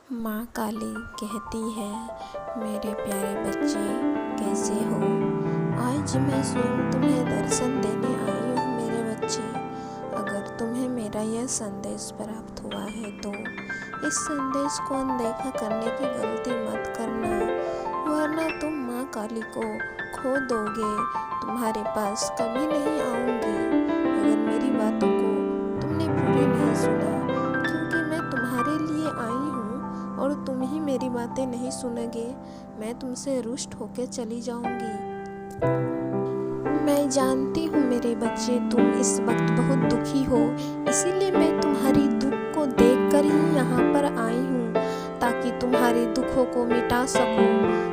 माँ काली कहती है, मेरे प्यारे बच्चे कैसे हो। आज मैं स्वयं तुम्हें दर्शन देने आई हूँ मेरे बच्चे। अगर तुम्हें मेरा यह संदेश प्राप्त हुआ है तो इस संदेश को अनदेखा करने की गलती मत करना, वरना तुम माँ काली को खो दोगे। तुम्हारे पास कभी नहीं आऊँगी अगर मेरी बातों को तुमने पूरी नहीं सुना, क्योंकि मैं तुम्हारे लिए आई हूँ और तुम ही मेरी बातें नहीं सुनोगे, मैं तुमसे रुष्ट होकर चली जाऊंगी। मैं जानती हूँ मेरे बच्चे, तुम इस वक्त बहुत दुखी हो, इसीलिए मैं तुम्हारी दुख को देखकर ही यहाँ पर आई हूँ, ताकि तुम्हारे दुखों को मिटा सकूँ,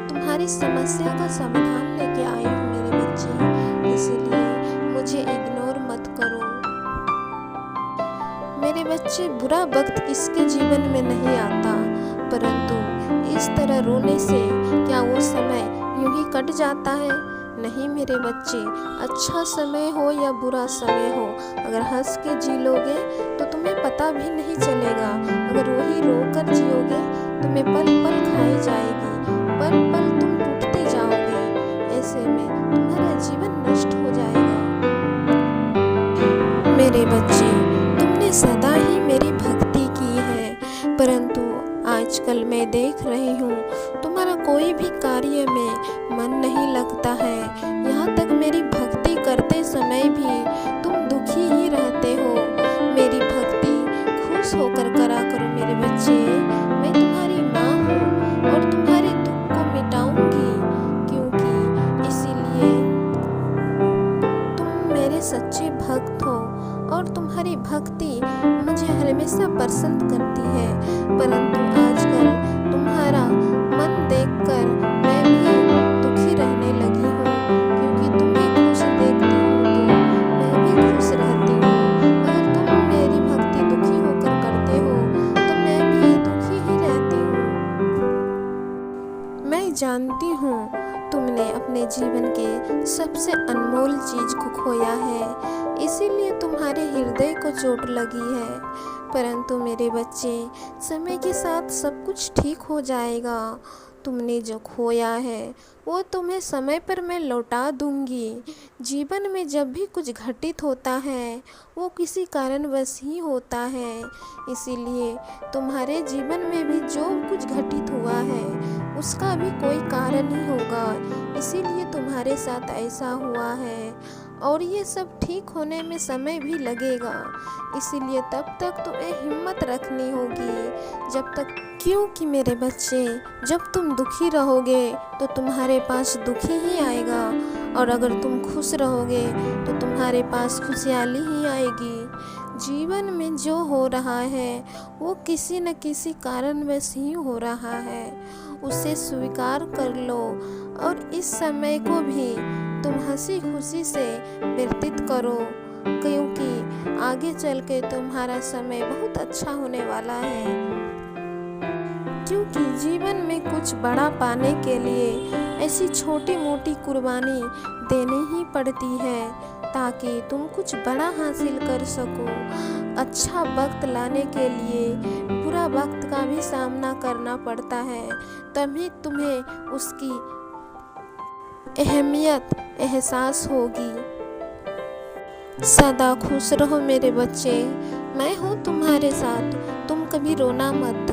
तुम्हारी समस्या का समाधान लेके आई हूँ मेरे बच्चे। इसीलिए मुझे इग्नोर मत करो मेरे बच्चे। बुरा वक्त किसके जीवन में नहीं आता, परंतु इस तरह रोने से क्या वो समय यूं ही कट जाता है? नहीं मेरे बच्चे, अच्छा समय हो या बुरा समय हो, अगर हंस के जी लोगे तो तुम्हें पता भी नहीं चलेगा। अगर वही रो कर जियोगे तुम्हें पल पल खाई जाएगी, पल पल तुम टूटते जाओगे। ऐसे में तुम्हारा जीवन नष्ट हो जाएगा। मेरे बच्चे, तुमने सदा ही मेरी भक्ति की है, परंतु आजकल मैं देख रही हूँ तुम्हारा कोई भी कार्य में मन नहीं लगता है। यहाँ तक मेरी भक्ति करते समय भी तुम दुखी ही रहते हो। मेरी भक्ति खुश होकर करा करो मेरे बच्चे। मैं तुम्हारी माँ हूँ और तुम्हारे दुख को मिटाऊंगी, क्योंकि इसीलिए तुम मेरे सच्चे भक्त हो और तुम्हारी भक्ति मुझे हमेशा पसंद करती है। परंतु आजकल तुम्हारा मन देखकर मैं भी दुखी रहने लगी हूँ, क्योंकि तुम्हें खुश देखती हूँ तो मैं भी खुश रहती हूँ। अगर तुम मेरी भक्ति दुखी होकर करते हो तो मैं भी दुखी ही रहती हूँ। मैं जानती हूँ तुमने अपने जीवन के सबसे अनमोल चीज को खोया है, इसीलिए तुम्हारे हृदय को चोट लगी है। परंतु मेरे बच्चे, समय के साथ सब कुछ ठीक हो जाएगा। तुमने जो खोया है वो तुम्हें समय पर मैं लौटा दूंगी। जीवन में जब भी कुछ घटित होता है वो किसी कारणवश ही होता है, इसीलिए तुम्हारे जीवन में भी जो कुछ घटित हुआ है उसका भी कोई कारण ही होगा, इसीलिए तुम्हारे साथ ऐसा हुआ है। और ये सब ठीक होने में समय भी लगेगा, इसीलिए तब तक तुम्हें हिम्मत रखनी होगी जब तक, क्योंकि मेरे बच्चे जब तुम दुखी रहोगे तो तुम्हारे पास दुखी ही आएगा, और अगर तुम खुश रहोगे तो तुम्हारे पास खुशहाली ही आएगी। जीवन में जो हो रहा है वो किसी न किसी कारणवश ही हो रहा है, उसे स्वीकार कर लो और इस समय को भी तुम हंसी खुशी से व्यतीत करो, क्योंकि आगे चल के तुम्हारा समय बहुत अच्छा होने वाला है। क्योंकि जीवन में कुछ बड़ा पाने के लिए ऐसी छोटी मोटी कुर्बानी देनी ही पड़ती है, ताकि तुम कुछ बड़ा हासिल कर सको। अच्छा वक्त लाने के लिए बुरा वक्त का भी सामना करना पड़ता है, तभी तुम्हें उसकी अहमियत एहसास होगी। सदा खुश रहो मेरे बच्चे, मैं हूँ तुम्हारे साथ, तुम कभी रोना मत।